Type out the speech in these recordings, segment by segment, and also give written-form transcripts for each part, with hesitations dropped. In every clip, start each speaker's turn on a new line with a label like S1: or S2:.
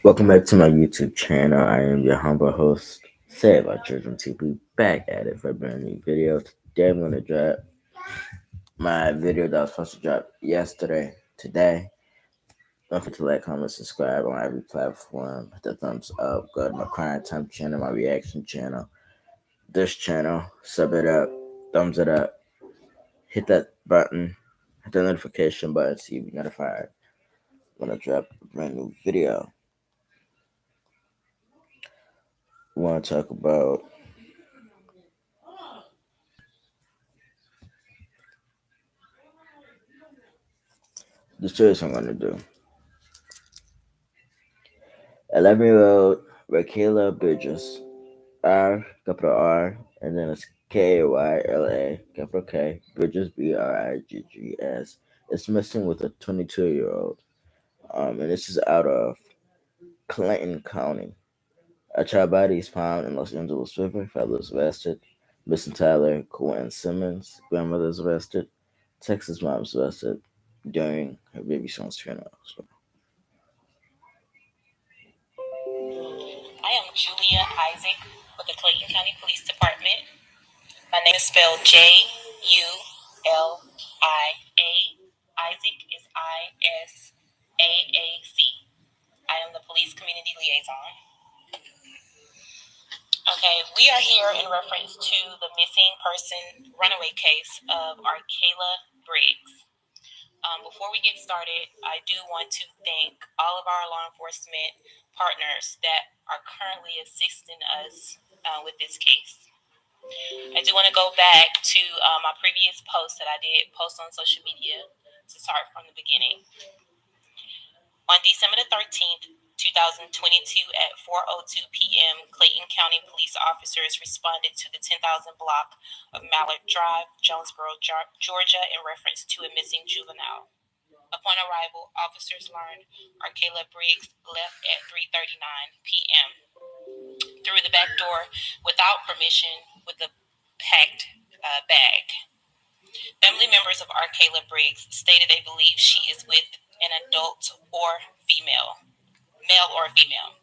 S1: Welcome back to my YouTube channel. I am your humble host, Save Our Children TV, back at it for a brand new video. Today I'm going to drop my video that was supposed to drop yesterday, today. Don't forget to like, comment, subscribe on every platform. Hit the thumbs up. Go to my Crying Time channel, my reaction channel, this channel. Sub it up, thumbs it up. Hit that button, hit the notification button so you be notified when I drop a brand new video. We want to talk about the choice I'm going to do. 11-year-old Raquela Bridges, R, capital R, and then it's Kayla, capital K, Bridges, Briggs, is missing with a 22-year-old. And this is out of Clinton County. A child body is found in Los Angeles River. Father is arrested. Missing Tyler Quentin Simmons. Grandmother is arrested. Texas mom is arrested during her baby son's funeral. So,
S2: I am Julia Isaac with the Clayton County Police Department. My name is spelled Julia. Isaac is Isaac. I am the police community liaison. Okay, we are here in reference to the missing person runaway case of Arkayla Briggs. Before we get started, I do want to thank all of our law enforcement partners that are currently assisting us with this case. I do want to go back to my previous post that I did post on social media to start from the beginning. On December the 13th, 2022 at 4:02 p.m., Clayton County police officers responded to the 10,000 block of Mallard Drive, Jonesboro, Georgia, in reference to a missing juvenile. Upon arrival, officers learned Arkayla Briggs left at 3:39 p.m. through the back door without permission with a packed bag. Family members of Arkayla Briggs stated they believe she is with an adult or female, male or female.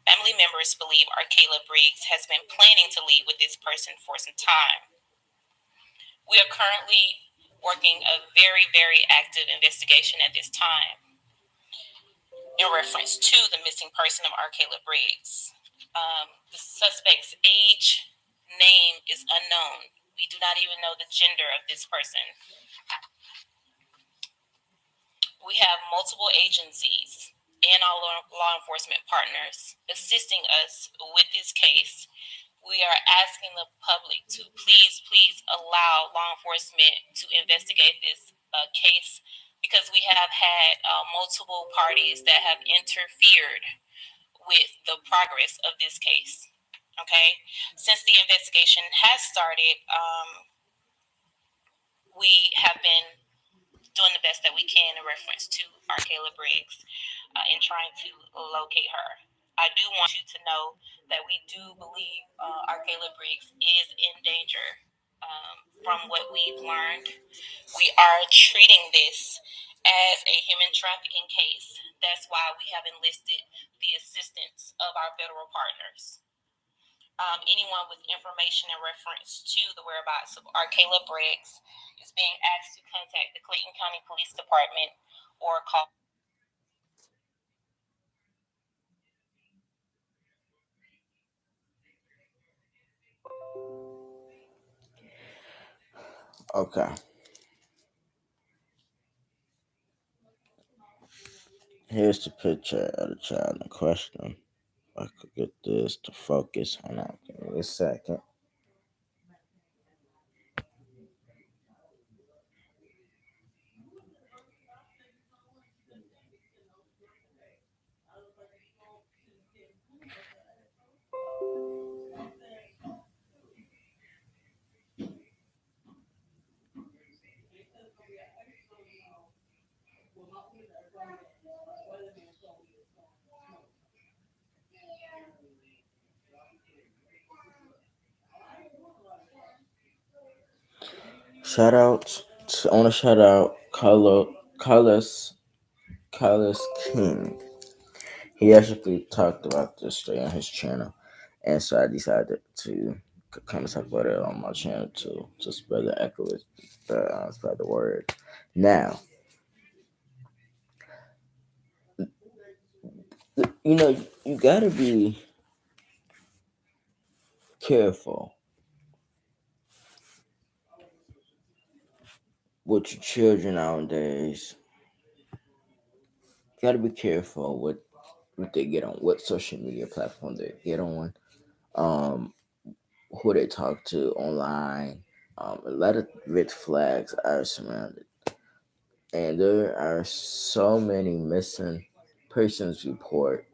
S2: Family members believe Arkayla Briggs has been planning to leave with this person for some time. We are currently working a very, very active investigation at this time in reference to the missing person of Arkayla Briggs. The suspect's age, name is unknown. We do not even know the gender of this person. We have multiple agencies and our law enforcement partners assisting us with this case. We are asking the public to please allow law enforcement to investigate this case because we have had multiple parties that have interfered with the progress of this case. Okay, since the investigation has started, we have been doing the best that we can in reference to Arkayla Briggs in trying to locate her. I do want you to know that we do believe Arkayla Briggs is in danger. From what we've learned, we are treating this as a human trafficking case. That's why we have enlisted the assistance of our federal partners. Anyone with information in reference to the whereabouts of Arkayla Briggs is being asked to contact the Clayton County Police Department or call.
S1: okay. Here's the picture of the child in question. I could get this to focus. Hold on, give me a second. I want to shout out Carlos King. He actually talked about this story on his channel, and so I decided to kind of talk about it on my channel to spread the echo, spread the word. Now, you gotta be careful with your children nowadays. You gotta be careful with what they get on, what social media platform they get on, um, who they talk to online. A lot of red flags are surrounded, and there are so many missing persons report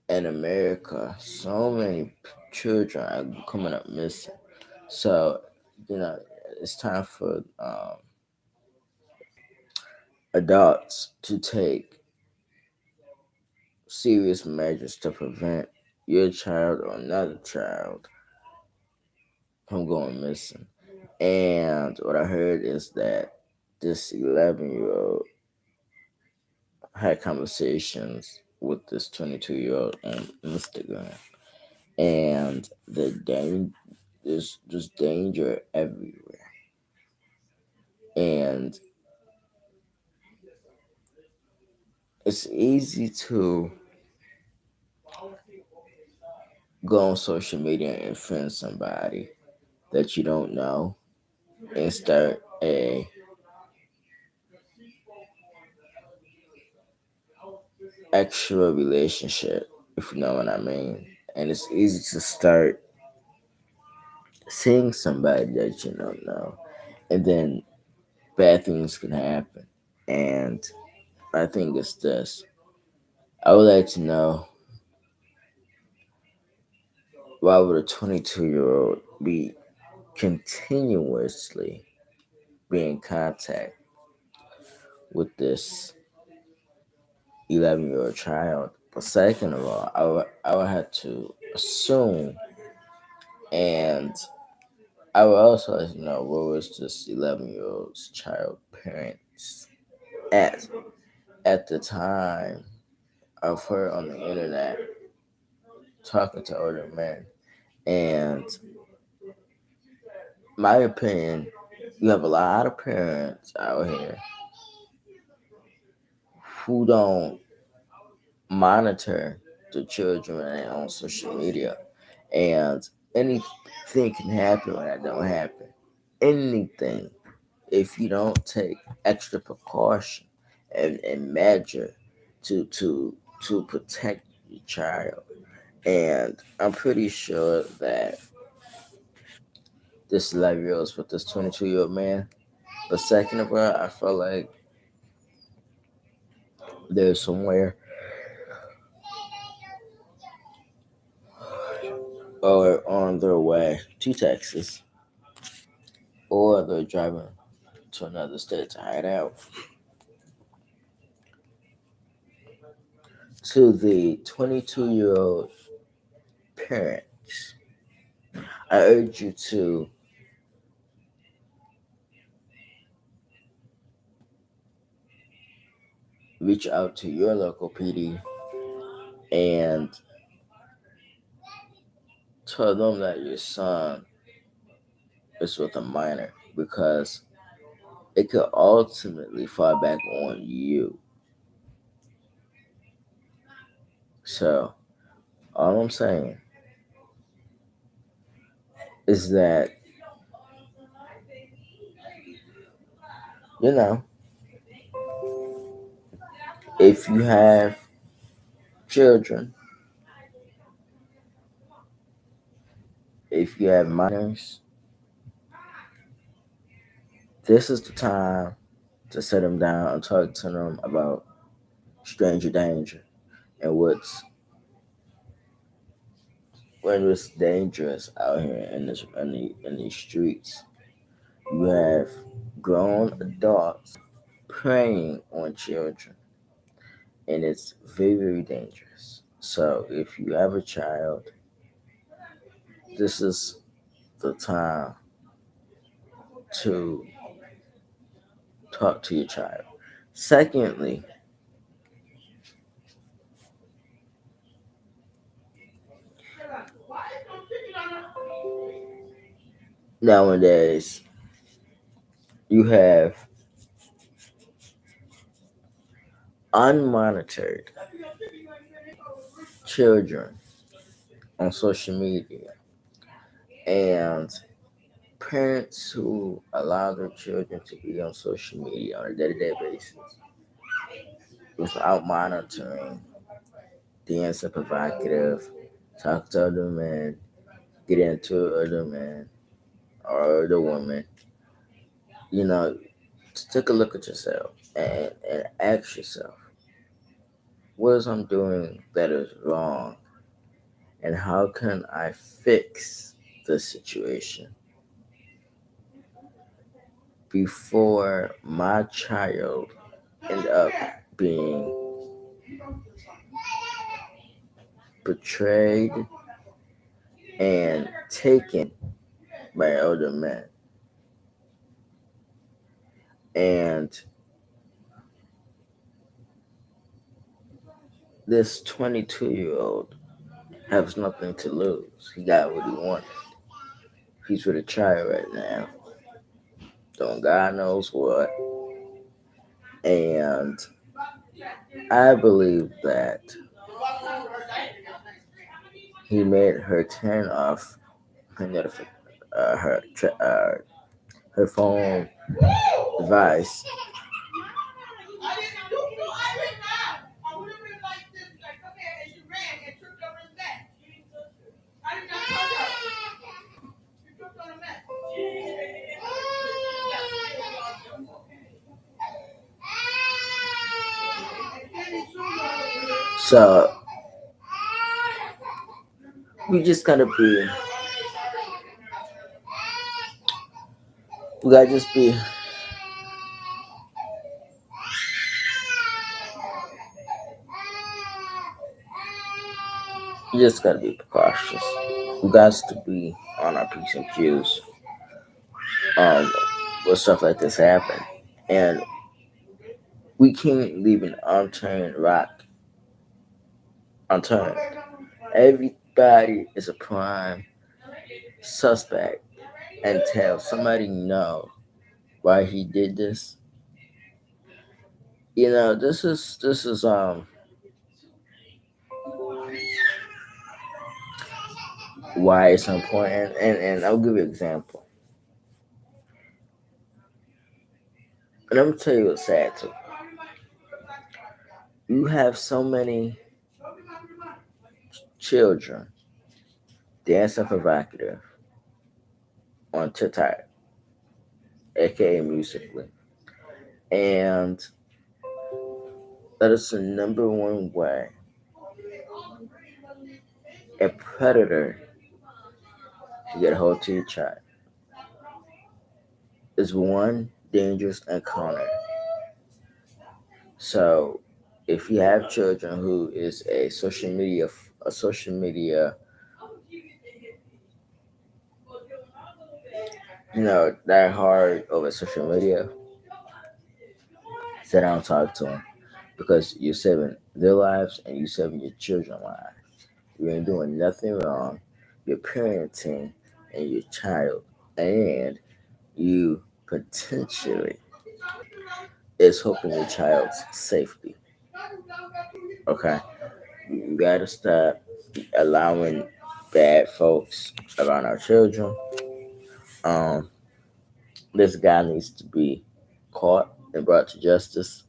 S1: in America. So many children are coming up missing. So, you know, it's time for adults to take serious measures to prevent your child or another child from going missing. And what I heard is that this 11-year-old had conversations with this 22-year-old on Instagram, and there's just danger everywhere, and it's easy to go on social media and friend somebody that you don't know and start a actual relationship, if you know what I mean. And it's easy to start seeing somebody that you don't know, and then bad things can happen. And I think it's this. I would like to know, why would a 22-year-old be continuously be in contact with this 11-year-old child? But second of all, I would have to assume, and I would also like to know, where was this 11-year-old's child parents at the time of her on the internet talking to older men. And my opinion, you have a lot of parents out here who don't monitor the children on social media, and anything can happen when that don't happen. Anything, if you don't take extra precaution and measure to protect your child. And I'm pretty sure that this 11-year-old is with this 22-year-old man. But second of all, I feel like they're somewhere or on their way to Texas, or they're driving to another state to hide out. To the 22-year-old parents, I urge you to reach out to your local PD and tell them that your son is with a minor, because it could ultimately fall back on you. So, all I'm saying is that, you know, if you have children, if you have minors, this is the time to sit them down and talk to them about stranger danger and when it's dangerous out here in these streets. You have grown adults preying on children, and it's very, very dangerous. So if you have a child, this is the time to talk to your child. Secondly, Nowadays, you have unmonitored children on social media and parents who allow their children to be on social media on a day-to-day basis without monitoring, dancing provocative, talk to other men, get into other men or other women. You know, take a look at yourself and ask yourself, what is I'm doing that is wrong, and how can I fix the situation before my child end up being betrayed and taken by older men. And this 22-year-old has nothing to lose. He got what he wanted. He's with a child right now, doing God knows what. And I believe that he made her turn off her her phone device so we just gotta be we gotta just be we just gotta be precautious. We got to be on our P's and Q's when stuff like this happen. And we can't leave an unturned rock unturned. Everybody is a prime suspect until somebody know why he did this. This is why it's important. And I'll give you an example. And I'm gonna tell you what's sad too. You have so many children dancing provocative on TikTok, aka Musically. And that is the number one way a predator can get a hold to your child. Is one dangerous encounter. So if you have children who is a social media, that hard over social media, sit down and talk to them because you're saving their lives and you're saving your children's lives. You ain't doing nothing wrong. You're parenting and your child, and you potentially is hoping your child's safety. Okay, you gotta stop allowing bad folks around our children. Um, this guy needs to be caught and brought to justice,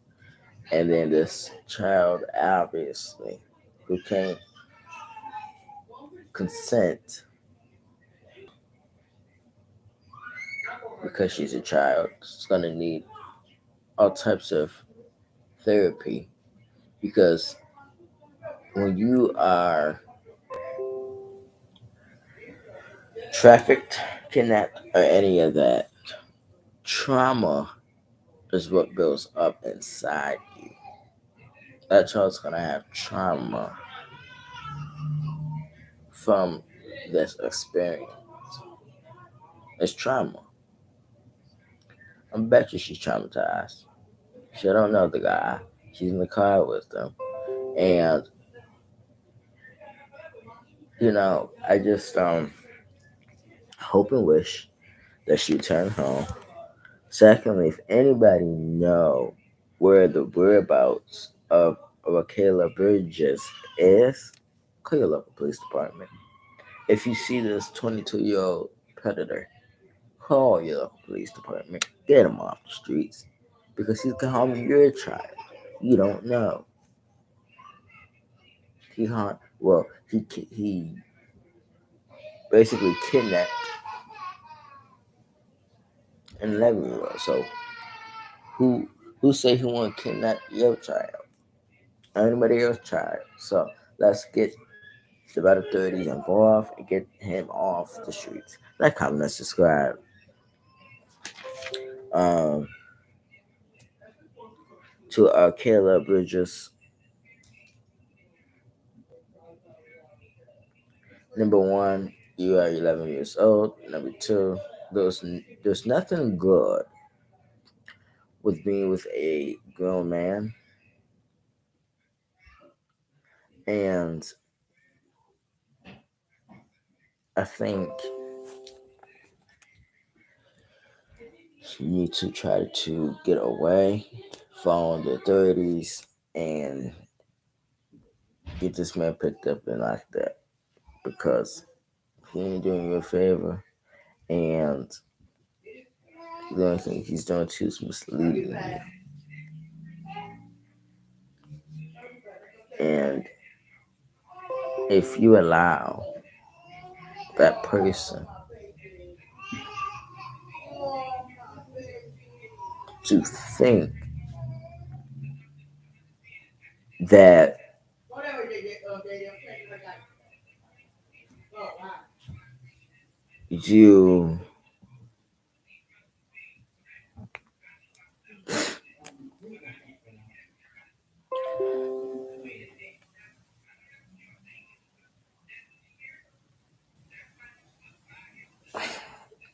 S1: and then this child, obviously, who can't consent because she's a child, is gonna need all types of therapy because when you are trafficked, kidnapped, or any of that, trauma is what builds up inside you. That child's gonna have trauma from this experience. It's trauma. I bet you she's traumatized. She don't know the guy. She's in the car with them. And, I just hope and wish that she returned home. Secondly, if anybody know where the whereabouts of Raquela Bridges is, call your local police department. If you see this 22-year-old predator, call your local police department. Get him off the streets because he's gonna harm your child. You don't know. He basically kidnapped an 11-year-old. So who who say he want to kidnap your child? Anybody else's child? So let's get the better 30s involved and get him off the streets. Like, comment, and subscribe. Um, to Kayla Bridges. Number one, you are 11 years old. Number two, there's nothing good with being with a grown man, and I think you need to try to get away from the authorities and get this man picked up and locked up because he ain't doing you a favor, and the only thing he's doing too is misleading you. And if you allow that person to think that you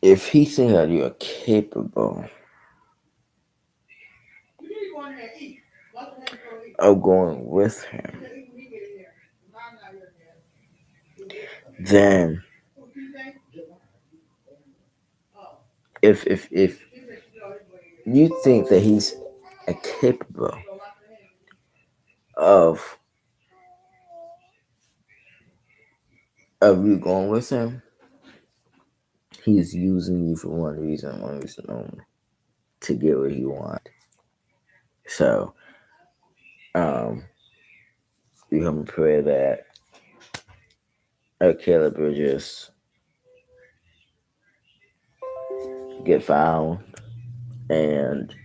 S1: if he thinks that you are capable of going with him, then if you think that he's capable of you going with him, he's using you for one reason only, to get what he wants. So, we hope and pray that Caleb Bridges get found and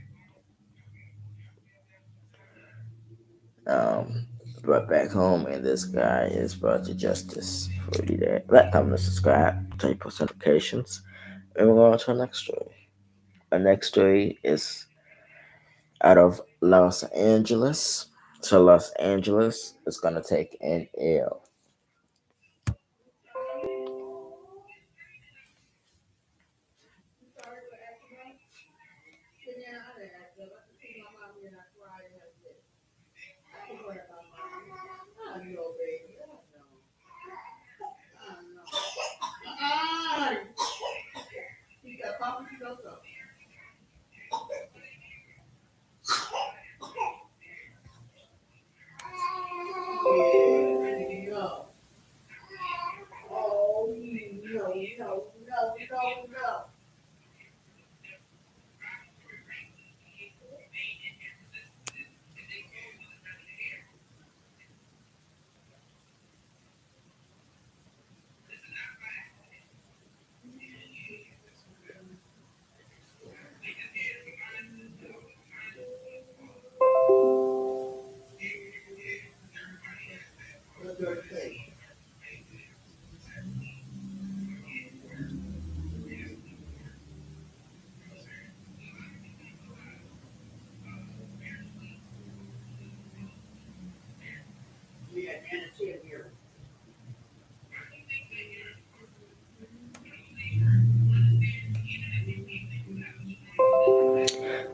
S1: brought back home, and this guy is brought to justice for that. Like, comment, and subscribe, turn your post notifications, and we're going to our next story. Our next story is out of Los Angeles. So Los Angeles is going to take an L.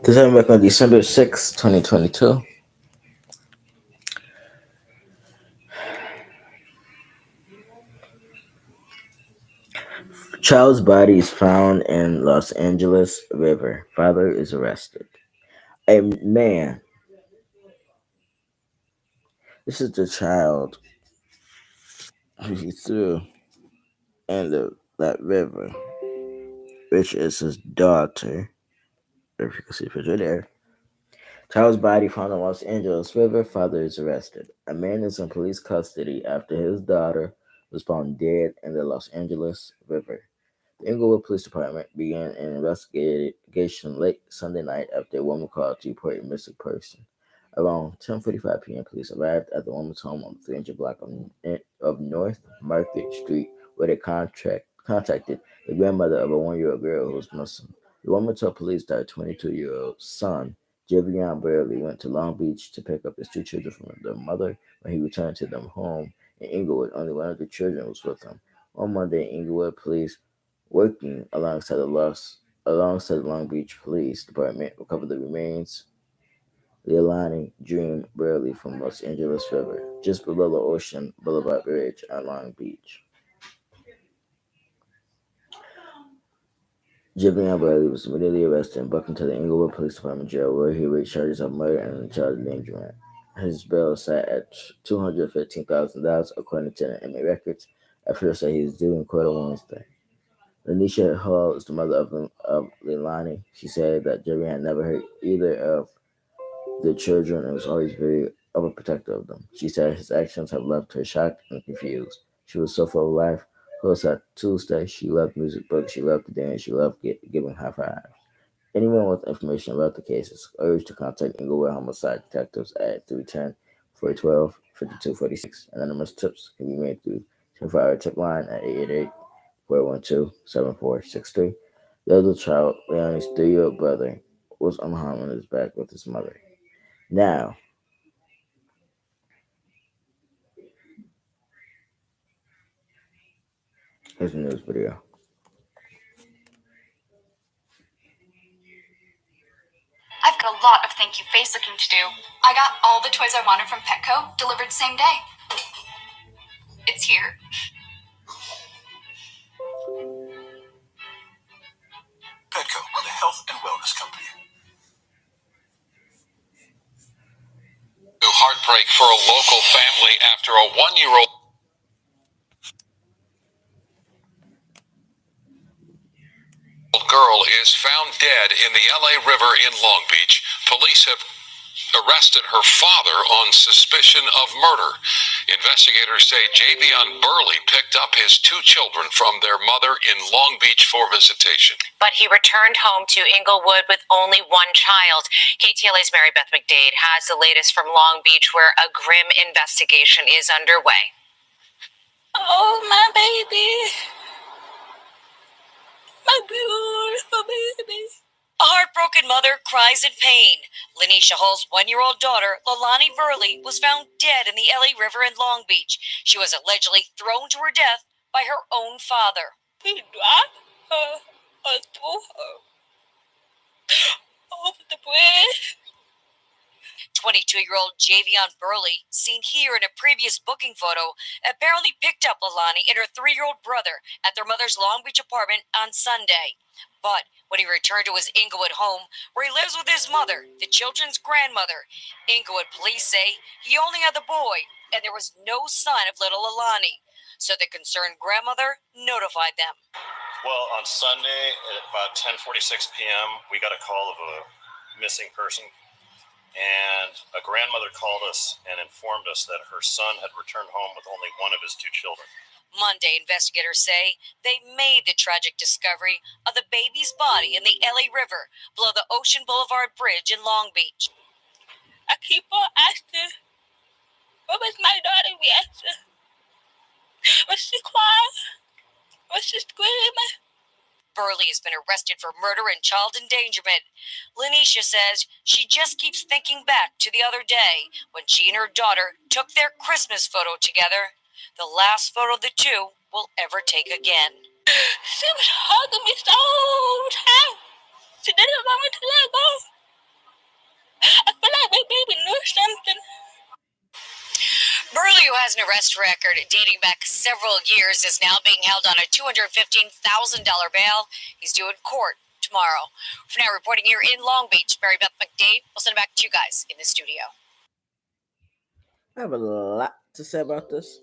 S1: This happened back on December 6, 2022. Child's body is found in Los Angeles River. Father is arrested. A man. This is the child who he threw in that river, which is his daughter. If you can see the picture there. Child's body found in Los Angeles River. Father is arrested. A man is in police custody after his daughter was found dead in the Los Angeles River. The Inglewood Police Department began an investigation late Sunday night after a woman called to report a missing person. Around 10:45 p.m., police arrived at the woman's home on the 300 block of North Market Street, where they contacted the grandmother of a one-year-old girl who was missing. The woman told police that her 22-year-old son, Javion Burley, went to Long Beach to pick up his two children from their mother. When he returned to them home in Inglewood, only one of the children was with him. On Monday, Inglewood police, working alongside the Long Beach Police Department, recovered the remains Leilani Dream Burley from Los Angeles River, just below the Ocean Boulevard Bridge on Long Beach. Javion Burley was immediately arrested and booked into the Inglewood Police Department jail, where he raised charges of murder and child endangerment. His bail sat at $215,000, according to the inmate records. Officials say he is due in court on Wednesday. Lanisha Hall is the mother of Leilani. She said that Javion never hurt either of the children and was always very overprotective of them. She said his actions have left her shocked and confused. She was so full of life. Close at Tuesday, she loved music books, she loved to dance, she loved giving high fives. Anyone with information about the case is urged to contact Inglewood Homicide Detectives at 310-412-5246. Anonymous tips can be made through 24-hour tip line at 888-412-7463. The other child, Leonie's 3-year-old brother, was unharmed on his back with his mother. Now, here's the news video.
S3: I've got a lot of thank you face looking to do. I got all the toys I wanted from Petco delivered same day. It's here.
S4: Petco, the health and wellness company.
S5: Heartbreak for a local family after a one-year-old girl is found dead in the LA River in Long Beach. Police have arrested her father on suspicion of murder. Investigators say Javion Burley picked up his two children from their mother in Long Beach for visitation.
S2: But he returned home to Inglewood with only one child. KTLA's Mary Beth McDade has the latest from Long Beach, where a grim investigation is underway.
S6: Oh, my baby. My beautiful baby.
S7: A heartbroken mother cries in pain. Lanisha Hall's one-year-old daughter, Leilani Burley, was found dead in the LA River in Long Beach. She was allegedly thrown to her death by her own father.
S6: He dropped her or threw her over the bridge.
S7: 22-year-old Javion Burley, seen here in a previous booking photo, apparently picked up Leilani and her 3-year-old brother at their mother's Long Beach apartment on Sunday. But when he returned to his Inglewood home, where he lives with his mother, the children's grandmother, Inglewood police say he only had the boy and there was no sign of little Leilani. So the concerned grandmother notified them.
S8: Well, on Sunday at about 10:46 p.m., we got a call of a missing person. And a grandmother called us and informed us that her son had returned home with only one of his two children.
S7: Monday, investigators say they made the tragic discovery of the baby's body in the LA River below the Ocean Boulevard Bridge in Long Beach.
S6: I keep on asking, what was my daughter's reaction? Was she crying? Was she screaming?
S7: Burley has been arrested for murder and child endangerment. Lanisha says she just keeps thinking back to the other day when she and her daughter took their Christmas photo together, the last photo the two will ever take again.
S6: She was hugging me so tight. She didn't want me to let go. I feel like my baby knew something.
S7: Burley, who has has an arrest record dating back several years, is now being held on a $215,000 bail. He's due in court tomorrow. For now, reporting here in Long Beach, Mary Beth McDade. We'll send it back to you guys in the studio.
S1: I have a lot to say about this.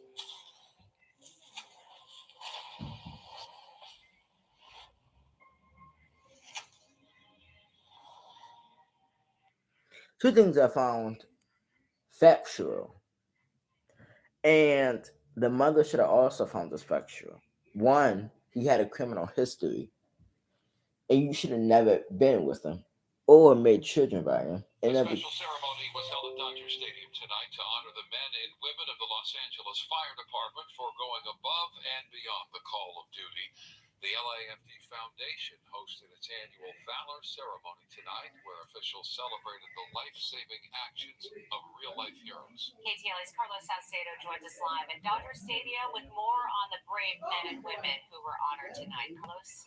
S1: Two things I found factual, and the mother should have also found this factual. One, he had a criminal history, and you should have never been with him or made children by him.
S5: A
S1: And
S5: special ceremony was held at Dodger Stadium tonight to honor the men and women of the Los Angeles Fire Department for going above and beyond the call of duty. The LAFD Foundation hosted its annual Valor Ceremony tonight, where officials celebrated the life-saving actions of real-life heroes.
S2: KTLA's Carlos Salcedo joins us live at Dodger Stadium with more on the brave men and women who were honored tonight. Carlos?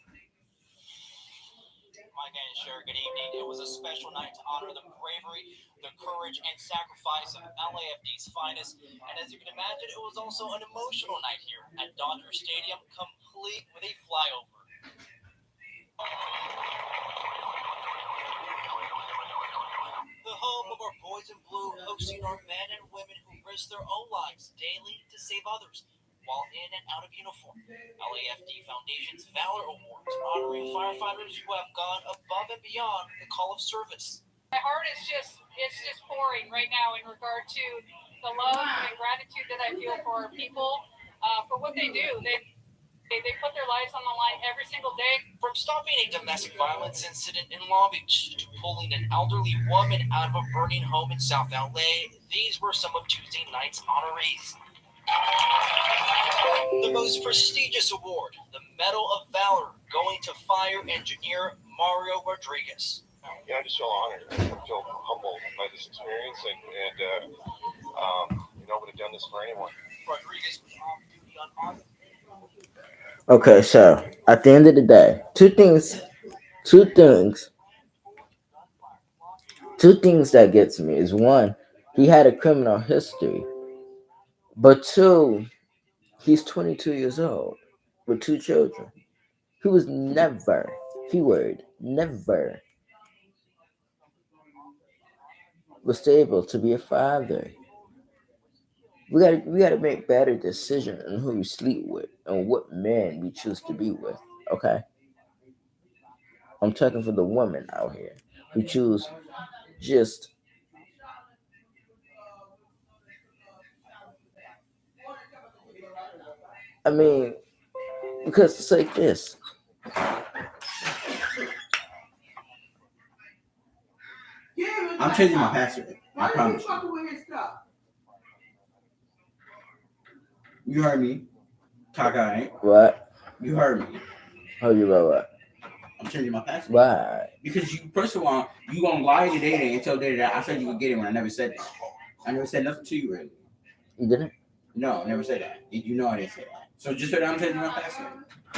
S9: Mike and Sher, good evening. It was a special night to honor the bravery, the courage, and sacrifice of LAFD's finest. And as you can imagine, it was also an emotional night here at Dodger Stadium, complete with a flyover. The home of our boys in blue, hosting our men and women who risk their own lives daily to save others while in and out of uniform. LAFD Foundation's Valor Awards, honoring firefighters who have gone above and beyond the call of service.
S10: My heart is just pouring right now in regard to the love and gratitude that I feel for our people, for what they do. They put their lives on the line every single day.
S9: From stopping a domestic violence incident in Long Beach to pulling an elderly woman out of a burning home in South LA, these were some of Tuesday night's honorees. The most prestigious award, the Medal of Valor, going to fire engineer Mario Rodriguez.
S11: Yeah, I just feel honored. I feel humbled by this experience, and I would have done this for anyone.
S9: Rodriguez was on duty on August.
S1: okay, so at the end of the day, two things that gets me is one, he had a criminal history, but two, he's 22 years old with two children. He was never, keyword, never was able to be a father. We gotta make better decisions on who we sleep with and what men we choose to be with. Okay, I'm talking for the women out here who choose just because it's like this.
S12: I'm changing my password. I promise you. You heard me. Taka, ain't?
S1: What?
S12: You heard me.
S1: How you about what?
S12: I'm changing my password.
S1: Why?
S12: Because you, first of all, you gonna lie to Data and tell Data that I said you would get it when I never said that. I never said nothing to you, really.
S1: You didn't?
S12: No, I never said that. You know I didn't say that. So just say that I'm changing my password.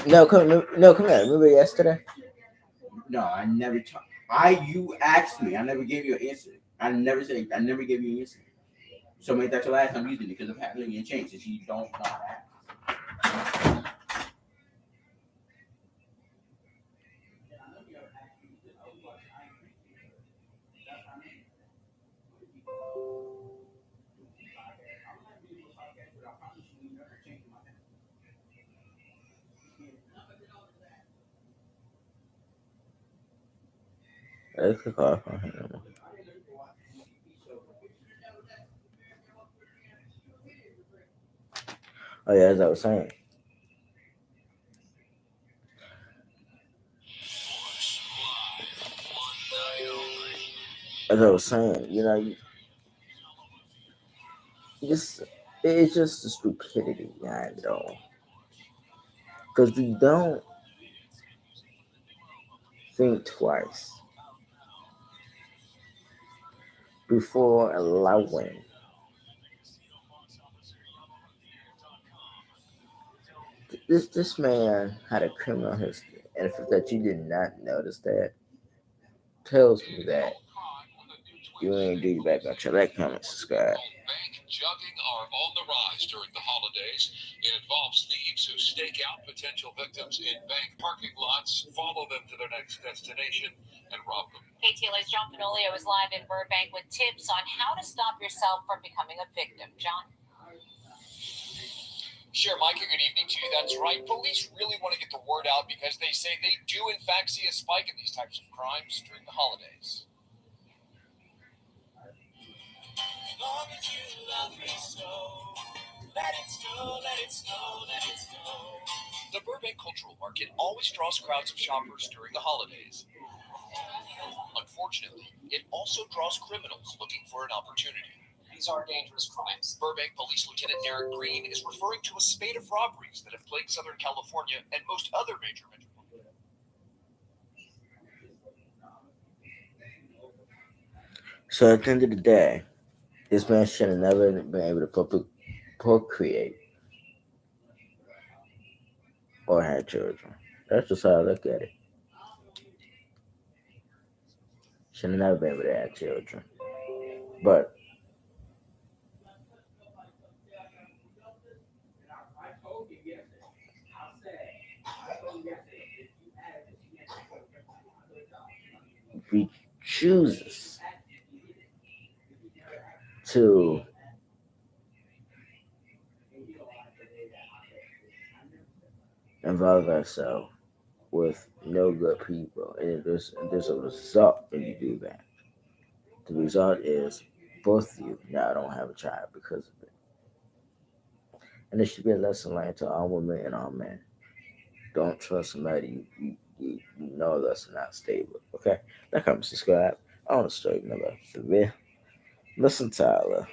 S1: No, come here. Remember yesterday?
S12: No, I never talked. You asked me. I never gave you an answer. I never gave you an answer. So make that your last time using it because apparently it changed and you don't know that.
S1: Let's click off on him. Oh yeah, as I was saying. It's just the stupidity behind it all. Because we don't think twice before allowing this man had a criminal history, and the fact that you did not notice that tells me that you ain't do you back. Got your like, comment, subscribe.
S5: Bank jugging are on the rise during the holidays. It involves thieves who stake out potential victims in bank parking lots, follow them to their next destination, and rob them.
S2: KTLA's John Panolio is live in Burbank with tips on how to stop yourself from becoming a victim. John?
S13: Sure, Micah, good evening to you. That's right. Police really want to get the word out because they say they do, in fact, see a spike in these types of crimes during the holidays.
S9: As long as you love me so, let it snow, let it snow, let it snow.
S13: The Burbank Cultural Market always draws crowds of shoppers during the holidays. Unfortunately, it also draws criminals looking for an opportunity.
S9: These are dangerous crimes.
S13: Burbank Police Lieutenant Derek Green is referring to a spate of robberies that have plagued Southern California and most other major metropolitan.
S1: So at the end of the day, this man should have never been able to procreate or have children. That's just how I look at it. Should have never been able to have children. But he chooses to involve ourselves with no good people, and there's a result when you do that. The result is both of you now don't have a child because of it. And it should be a lesson learned to all women and all men. Don't trust somebody you know that's not stable. Okay? Like, comment, subscribe. I want to start another video. Listen, Tyler.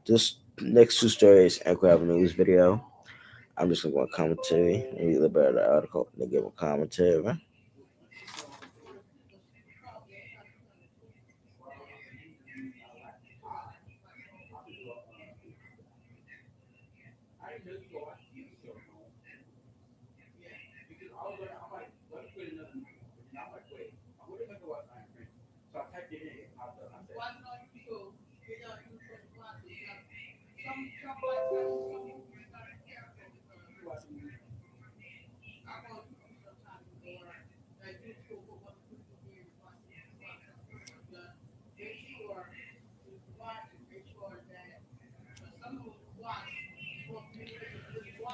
S1: Just next two stories, Anchor Avenue news video. I'm just going to go commentary and read a little bit of the article and then give a commentary.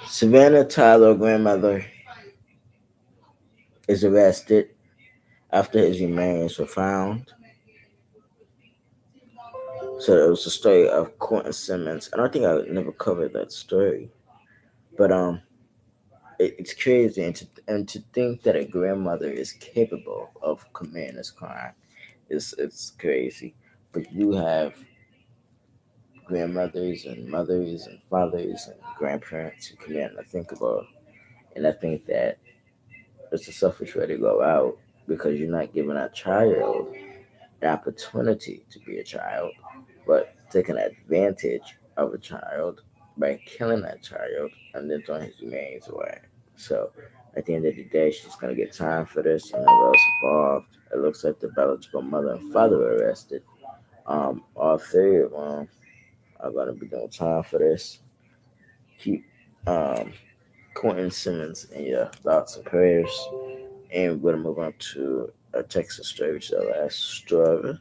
S1: Savannah Tyler grandmother is arrested after his remains were found. So it was the story of Quentin Simmons. I don't think I never covered that story, but it's crazy, and to think that a grandmother is capable of committing this crime it's crazy. But you have grandmothers and mothers and fathers and grandparents who commit unthinkable, and I think that it's a selfish way to go out because you're not giving a child an opportunity to be a child, but taking advantage of a child by killing that child and then throwing his remains away. So at the end of the day, she's gonna get time for this. You know what else involved? It looks like the biological mother and father were arrested. All three of them are gonna be doing time for this. Keep Quentin Simmons in your thoughts and prayers. And we're gonna move on to a Texas story, which is the last story.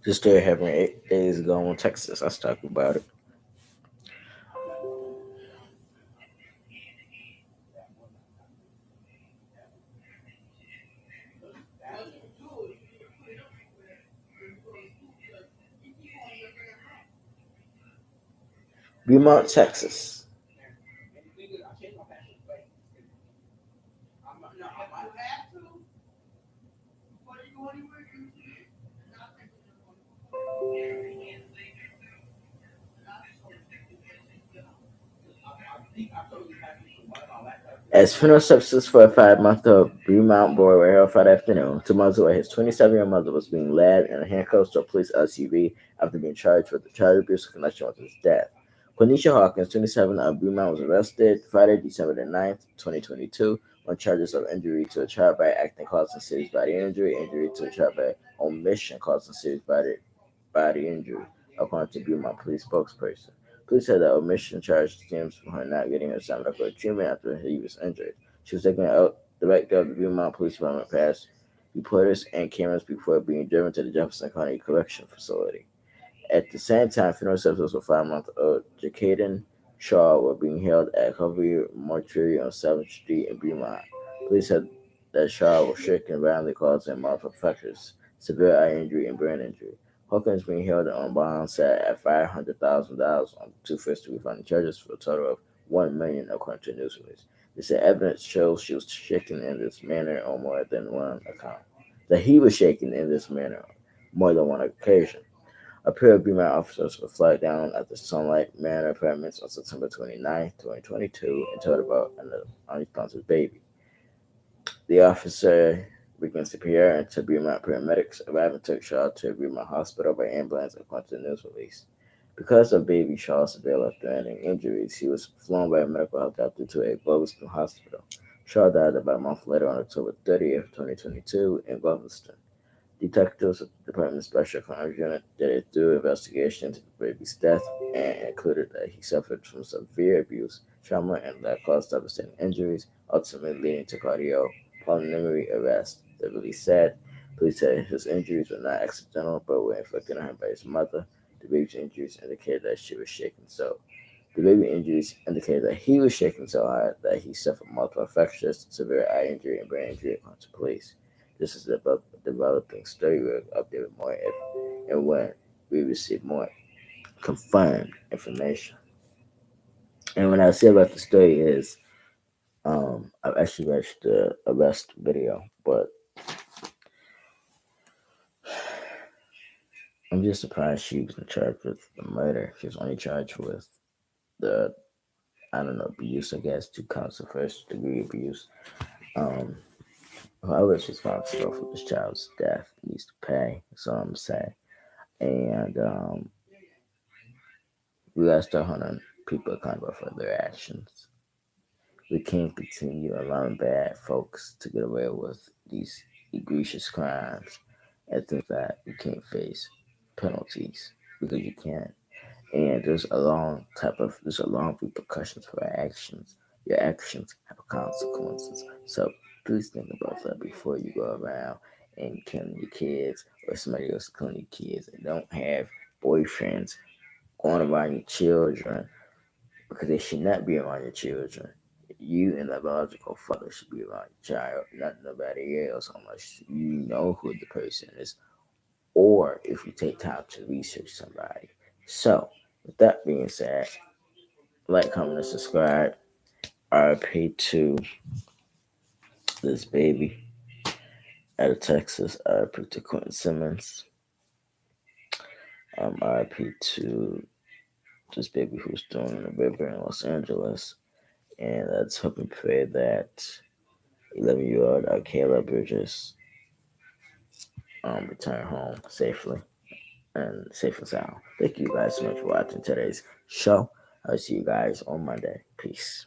S1: This story happened 8 days ago in Texas. Let's talk about it. Beaumont, Texas. As funeral services for a 5-month-old Beaumont boy were held Friday afternoon, 2 months away, his 27-year-old mother was being led in handcuffs to a police SUV after being charged with child abuse in connection with his death. Quenisha Hawkins, 27, of Beaumont, was arrested Friday, December the 9th, 2022, on charges of injury to a child by acting causing serious body injury, injury to a child by omission causing serious body injury, according to Beaumont police spokesperson. Police said that omission charge stems from her not getting her son medical treatment after he was injured. She was taken out. The director of the Beaumont Police Department passed reporters and cameras before being driven to the Jefferson County Correction Facility. At the same time, funeral services for 5-month-old Jacaden Shaw were being held at Covey Mortuary on 7th Street in Beaumont. Police said that Shaw was shaken, violently causing multiple fractures, severe eye injury, and brain injury. Hawkins being held on bond set at $500,000 on Two-Fifths to refund charges for a total of $1 million, according to news release. They said evidence shows she was shaken in this manner on more than one account. That he was shaken in this manner more than one occasion. A pair of Beaumont officers were flagged down at the Sunlight Manor Apartments on September 29, 2022, and told about an unresponsive baby. The officer began CPR until Beaumont paramedics arrived and took Shaw to Beaumont Hospital by ambulance, according to the news release. Because of baby Shaw's severe life-threatening injuries, he was flown by a medical helicopter to a Galveston hospital. Shaw died about a month later on October 30th, 2022, in Galveston. Detectives of the Department Special Crimes Unit did a thorough investigation into the baby's death and concluded that he suffered from severe abuse, trauma, and that caused devastating injuries, ultimately leading to cardiopulmonary arrest. The release said police said his injuries were not accidental but were inflicted on him by his mother. The baby's injuries indicated that she was shaken The baby injuries indicated that he was shaken so hard that he suffered multiple fractures, severe eye injury, and brain injury, according to police. This is a developing story. We'll update more if and when we receive more confirmed information. And what I say about the story is, I've actually watched the arrest video, but I'm just surprised she was charged with the murder. She was only charged with the, abuse, I guess, 2 counts of first-degree abuse. Whoever's responsible for this child's death needs to pay. That's all I'm saying. And we gotta start holding people accountable for their actions. We can't continue allowing bad folks to get away with these egregious crimes and think that we can't face penalties, because you can't. And there's a long repercussions for our actions. Your actions have consequences. So please think about that before you go around and killing your kids or somebody else killing your kids, and don't have boyfriends going around your children, because they should not be around your children. You and the biological father should be around your child, not nobody else, unless you know who the person is, or if you take time to research somebody. So, with that being said, like, comment, and subscribe. RIP to this baby out of Texas. RIP to Quentin Simmons. RIP to this baby who's thrown in the river in Los Angeles. And let's hope and pray that 11-year-old Kayla Bridges return home safely and safe and sound. Thank you guys so much for watching today's show. I'll see you guys on Monday. Peace.